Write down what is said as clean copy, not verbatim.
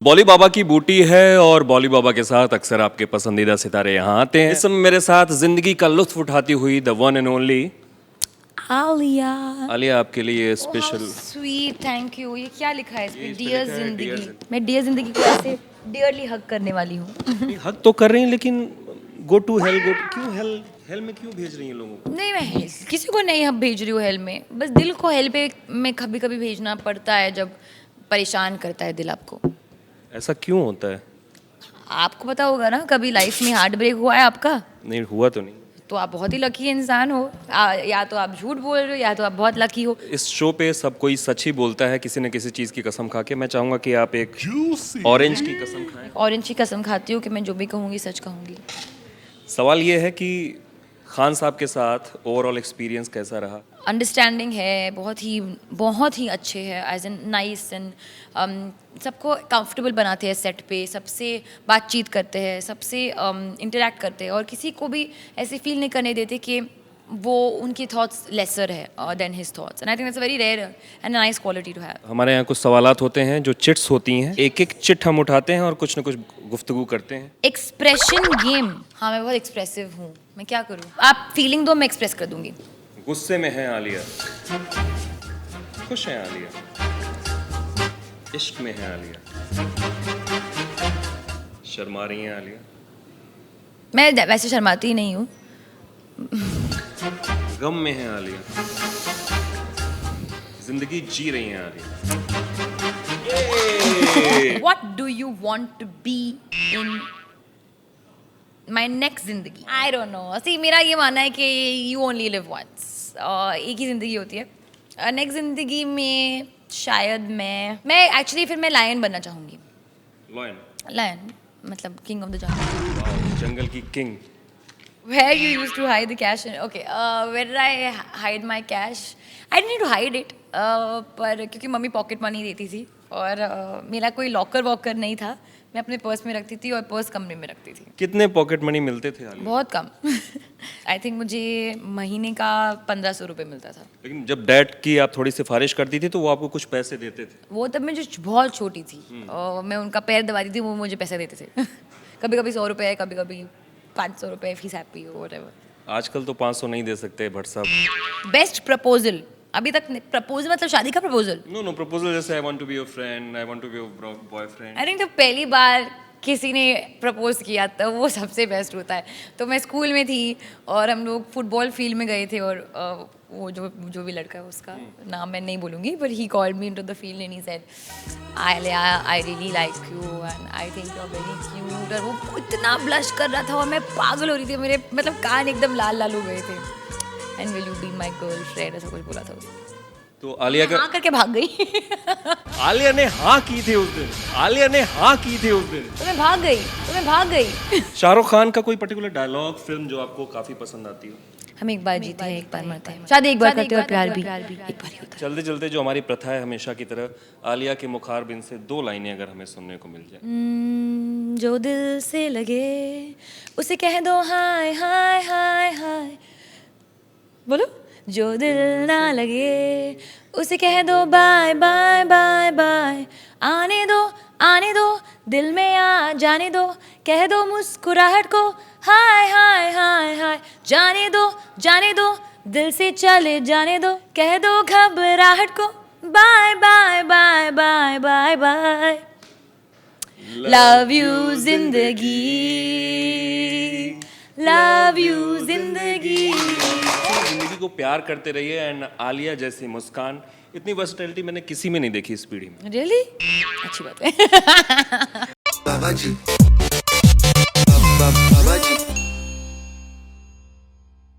बॉली बाबा की बूटी है और बॉली बाबा के साथ अक्सर आपके पसंदीदा सितारे यहाँ आते हैं। इस समय मेरे साथ जिंदगी का लुत्फ उठाती हुई the one and only Alia. Alia आपके लिए स्पेशल। Sweet, thank you. ये क्या लिखा है इसमें? ये डियर लिखा है, जिंदगी। Dear मैं डियर जिंदगी को ऐसे डियरली हक करने वाली हूँ। हक तो कर रही हैं लेकिन गो टू हेल, क्यों हेल में क्यों भेज रही हैं लोगों को? नहीं, मैं किसी को नहीं अब भेज रही हूँ हेल में, बस दिल को हेल पे में कभी कभी भेजना पड़ता है जब परेशान करता है दिल आपको। ऐसा क्यों होता है? आपको पता होगा ना, कभी लाइफ में हार्ट ब्रेक हुआ है आपका? नहीं हुआ तो नहीं। तो आप बहुत ही लकी इंसान हो। या तो आप झूठ बोल रहे हो या तो आप बहुत लकी हो। इस शो पे सब कोई सच ही बोलता है किसी न किसी चीज की कसम खा के। मैं चाहूंगा कि आप एक ऑरेंज की कसम खाएं। ऑरेंज की कसम खाती हूँ कि मैं जो भी कहूँगी सच कहूँगी। सवाल ये है कि खान साहब के साथ ओवरऑल एक्सपीरियंस कैसा रहा? अंडरस्टैंडिंग है, बहुत ही अच्छे हैं, एज एन नाइस एंड सबको कंफर्टेबल बनाते हैं सेट पे, सबसे बातचीत करते हैं, सबसे इंटरेक्ट करते हैं और किसी को भी ऐसे फील नहीं करने देते कि वो उनकी थॉट्स लेसर है than his thoughts, and I think that's a very rare and nice quality to have. हमारे यहाँ कुछ सवालात होते हैं जो चिट्स होती हैं। एक एक चिट हम उठाते हैं और कुछ न कुछ गुफ्तगू करते हैं। Expression game. हाँ, मैं बहुत एक्सप्रेसिव हूँ, मैं क्या करूँ? आप फीलिंग दो, मैं एक्सप्रेस कर दूंगी। गुस्से में है आलिया, खुश है आलिया, इश्क में है आलिया, शर्मा रही है आलिया, मैं वैसे शर्माती ही नहीं हूँ। गम में है आलिया, जिंदगी जी रही है Alia. What do you want to be in my next जिंदगी? I don't know. See, मेरा ये मानना है कि you only live once. एक ही जिंदगी होती है। नेक्स्ट जिंदगी में शायद मैं एक्चुअली फिर मैं लायन बनना चाहूँगी। लायन मतलब किंग ऑफ द जंगल। जंगल की king. Where you used to hide the cash? Okay, where did I hide my cash? I didn't need to hide it. पर क्योंकि मम्मी पॉकेट मनी देती थी और मेरा कोई लॉकर वॉकर नहीं था, मैं अपने पर्स में रखती थी और पर्स कमरे में रखती थी। कितने पॉकेट मनी मिलते थे आलिया? बहुत कम। आई थिंक मुझे महीने का 1500 रुपये मिलता था। लेकिन जब डैड की आप थोड़ी सिफारिश करती थी तो वो आपको कुछ पैसे देते थे? वो तब मैं जो बहुत छोटी थी और मैं उनका पैर दबाती थी, वो मुझे पैसे देते थे। कभी कभी 100 रुपये, कभी कभी 500 रुपये, फीस हैप्पी हो व्हाटएवर। आजकल तो 500 नहीं दे सकते भट्ट साहब। बेस्ट प्रपोजल अभी तक। प्रपोजल मतलब शादी का प्रपोजल? नो प्रपोजल जैसे I want to be your friend, I want to be your boyfriend. I think तो पहली बार किसी ने प्रपोज किया था वो सबसे बेस्ट होता है। तो मैं स्कूल में थी और हम लोग फुटबॉल फील्ड में गए थे और वो जो भी लड़का है उसका नाम मैं नहीं बोलूँगी, but he called me into the field and he said I really like you and I think you are very cute. और वो इतना ब्लश कर रहा था और मैं पागल हो रही थी, मेरे मतलब कान एकदम लाल लाल हो गए थे। And will you be my girlfriend, ऐसा कुछ बोला था उसने। तो आलिया का हाँ करके भाग गई। आलिया ने हाँ की थी उस दिन। आलिया ने हाँ की थी उस दिन। तो मैं भाग गई। शाहरुख खान का कोई पर्टिकुलर डायलॉग फिल्म जो आपको काफी पसंद आती हो? हम एक बार जीते हैं, एक बार मरते हैं, शायद एक बार करते हैं और प्यार भी एक बार ही होता है। चलते चलते जो हमारी प्रथा है हमेशा की तरह आलिया के मुखारबिन से 2 लाइनें अगर हमें सुनने को मिल जाए। जो दिल से लगे उसे कह दो हाय हाय हाय हाय। बोलो। जो दिल ना लगे उसे कह दो बाय बाय बाय बाय। आने दो दिल में आ जाने दो, कह दो मुस्कुराहट को हाय हाय हाय हाय। जाने दो दिल से चले जाने दो, कह दो घबराहट को bye bye bye bye bye bye. Love you जिंदगी, लव यू जिंदगी। जिंदगी को प्यार करते रहिए एंड आलिया जैसी मुस्कान, इतनी वर्सटैलिटी मैंने किसी में नहीं देखी इस पीढ़ी में। रियली अच्छी बात है।